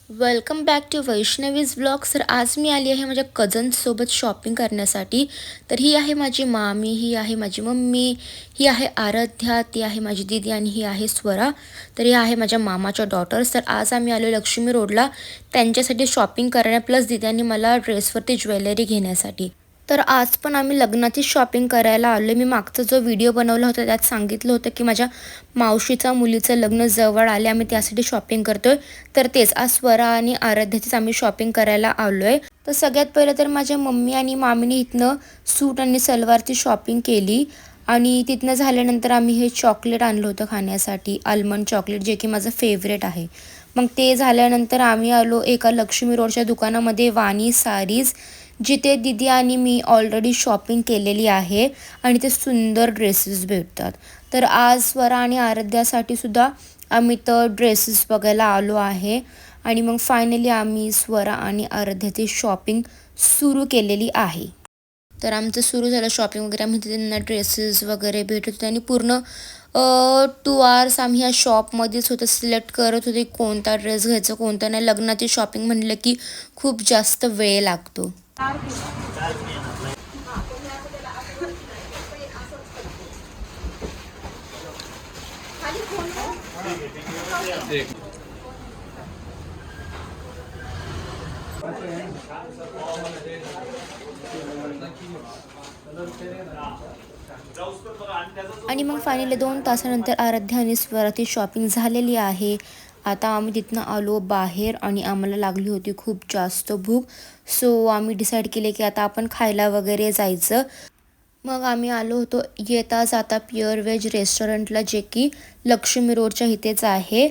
Welcome back to Vaishnavi's blogs. तर आज मी आली आहे माझ्या कझन्ससोबत शॉपिंग करण्यासाठी. तर ही आहे माझी मामी, ही आहे माझी मम्मी, ही आहे आराध्या, ती आहे माझी दीदी आणि ही आहे स्वरा. तर ही आहे माझ्या मामाच्या डॉटर्स. तर आज आम्ही आलो लक्ष्मी रोडला त्यांच्यासाठी शॉपिंग करण्या, प्लस दीदींनी मला ड्रेसवरती ज्वेलरी घेण्यासाठी. तर आज पण आम्ही लग्नाची शॉपिंग करायला आलो. मी मागचा जो व्हिडिओ बनवला होता त्यात सांगितलं होतं की माझ्या मावशीचा मुलीचं लग्न जवळ आले, आम्ही त्यासाठी शॉपिंग करतोय. तर तेच आज स्वरा आणि आराध्याचीच आम्ही शॉपिंग करायला आलो आहे. तर सगळ्यात पहिलं तर माझ्या मम्मी आणि मामीने इथनं सूट आणि सलवारची शॉपिंग केली आणि तिथनं झाल्यानंतर आम्ही हे चॉकलेट आणलं होतं खाण्यासाठी, आल्मंड चॉकलेट, जे की माझं फेवरेट आहे. मग ते झाल्यानंतर आम्ही आलो एका लक्ष्मी रोडच्या दुकानामध्ये, वाणी सारीज, जिथे दीदी आणि मी ऑलरेडी शॉपिंग केलेली आहे आणि ते सुंदर ड्रेसेस भेटतात. तर आज स्वरा आणि आराध्यासाठी सुद्धा आम्ही तर ड्रेसेस बघायला आलो आहे. आणि मग फायनली आम्ही स्वरा आणि आराध्याची शॉपिंग सुरू केलेली आहे. तर आमचं सुरू झालं शॉपिंग वगैरे. आम्ही त्यांना ड्रेसेस वगैरे भेटत होते आणि पूर्ण 2 आवर्स आम्ही ह्या शॉपमध्येच होतं, सिलेक्ट करत होते कोणता ड्रेस घ्यायचा कोणता नाही. लग्नाची शॉपिंग म्हटलं की खूप जास्त वेळ लागतो. आणि मग फायनली 2 तासानंतर आराध्या आणि स्वराची शॉपिंग झालेली आहे. आता आम्ही तिथनं आलो बाहेर आणि आम्हाला लागली होती खूप जास्त भूक. सो आम्ही डिसाईड केले की आता आपण खायला वगैरे जायचं. मग आम्ही आलो होतो येता जाता प्युअर व्हेज रेस्टॉरंटला, जे की लक्ष्मी रोडच्या इथेच आहे.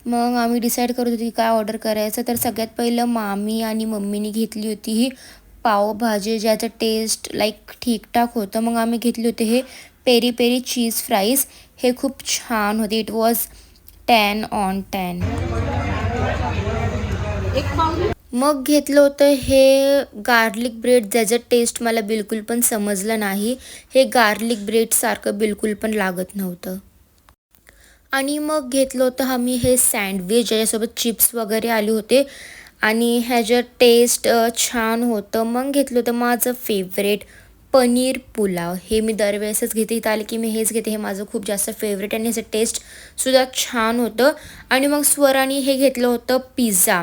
मग आम्ही डिसाईड करत होतो की काय ऑर्डर करायचं. तर सगळ्यात पहिलं मामी आणि मम्मीने घेतली होती ही पावभाजी, ज्याचं टेस्ट लाईक ठीकठाक होतं. मग आम्ही घेतले होते हे पेरी पेरी चीज फ्राईज. हे खूप छान होते. It was 10 on 10. मग घेतलं होतं हे गार्लिक ब्रेड, ज्याचं टेस्ट मला बिलकुल पण समजलं नाही. हे गार्लिक ब्रेडसारखं बिलकुल पण लागत नव्हतं. आणि मग घेतलं होतं आम्ही हे सँडविच, ज्याच्यासोबत चिप्स वगैरे आले होते आणि ह्याचं टेस्ट छान होतं. मग घेतलं होतं माझं फेवरेट पनीर पुलाव. हे मी दरवेळेसच घेते, इथं आले की मी हेच घेते. हे माझं खूप जास्त फेवरेट आणि ह्याचं टेस्टसुद्धा छान होतं. आणि मग स्वराने हे घेतलं होतं पिझ्झा,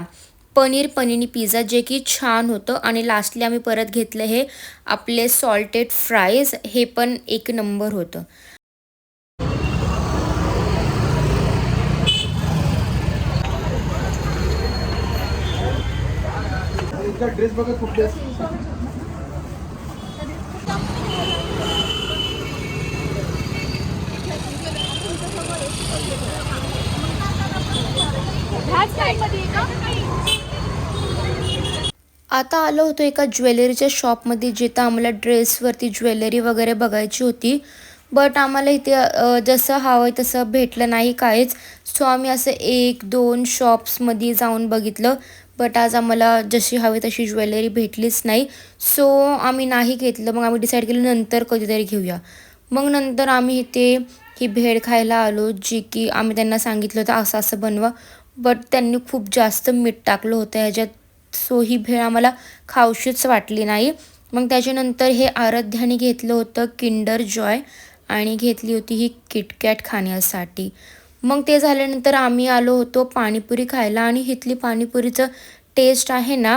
पनीर पनीनी पिझ्झा, जे की छान होतं. आणि लास्टली आम्ही परत घेतलं हे आपले सॉल्टेड फ्राईज. हे पण एक नंबर होतं. ड्रेस बघा कुठले. आता आलो होतो एका ज्वेलरीच्या शॉपमध्ये, जिथं आम्हाला ड्रेसवरती ज्वेलरी वगैरे बघायची होती. बट आम्हाला इथे जसं हवं आहे तसं भेटलं नाही काहीच. सो आम्ही असं 1-2 शॉप्समध्ये जाऊन बघितलं, बट आज आम्हाला जशी हवी तशी ज्वेलरी भेटलीच नाही. सो आम्ही नाही घेतलं. मग आम्ही डिसाईड केलं नंतर कधीतरी घेऊया. मग नंतर आम्ही इथे ही भेळ खायला आलो, जी की आम्ही त्यांना सांगितलं होतं असं असं बनवा, बट त्यांनी खूप जास्त मीठ टाकलं होतं ह्याच्यात. सो ही भेळ आम्हाला खाऊशीच वाटली नाही. मग त्याच्यानंतर हे आराध्याने घेतलं होतं किंडर जॉय आणि घेतली होती ही किटकॅट खाण्यासाठी. मग ते झाल्यानंतर आम्ही आलो होतो पाणीपुरी खायला आणि इथली पाणीपुरीचं टेस्ट आहे ना,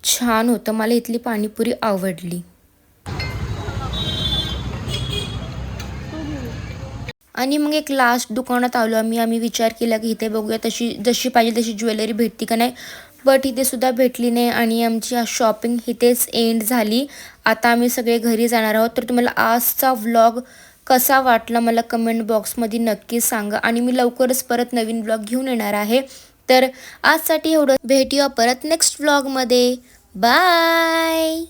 छान होतं. मला इथली पाणीपुरी आवडली. आणि मग एक लास्ट दुकानात आलो आम्ही विचार केला की इथे बघूया तशी जशी पाहिजे तशी ज्वेलरी भेटते का नाही. बट इथे सुद्धा भेटली नाही आणि आमची शॉपिंग इथेच एंड झाली. आता आम्ही सगळे घरी जाणार आहोत. तर तुम्हाला आजचा व्लॉग कसा वाटला मला कमेंट बॉक्समध्ये नक्की सांगा. आणि मी लवकरच परत नवीन व्लॉग घेऊन येणार आहे. तर आजसाठी एवढं. भेटूया परत नेक्स्ट व्लॉगमध्ये. बाय.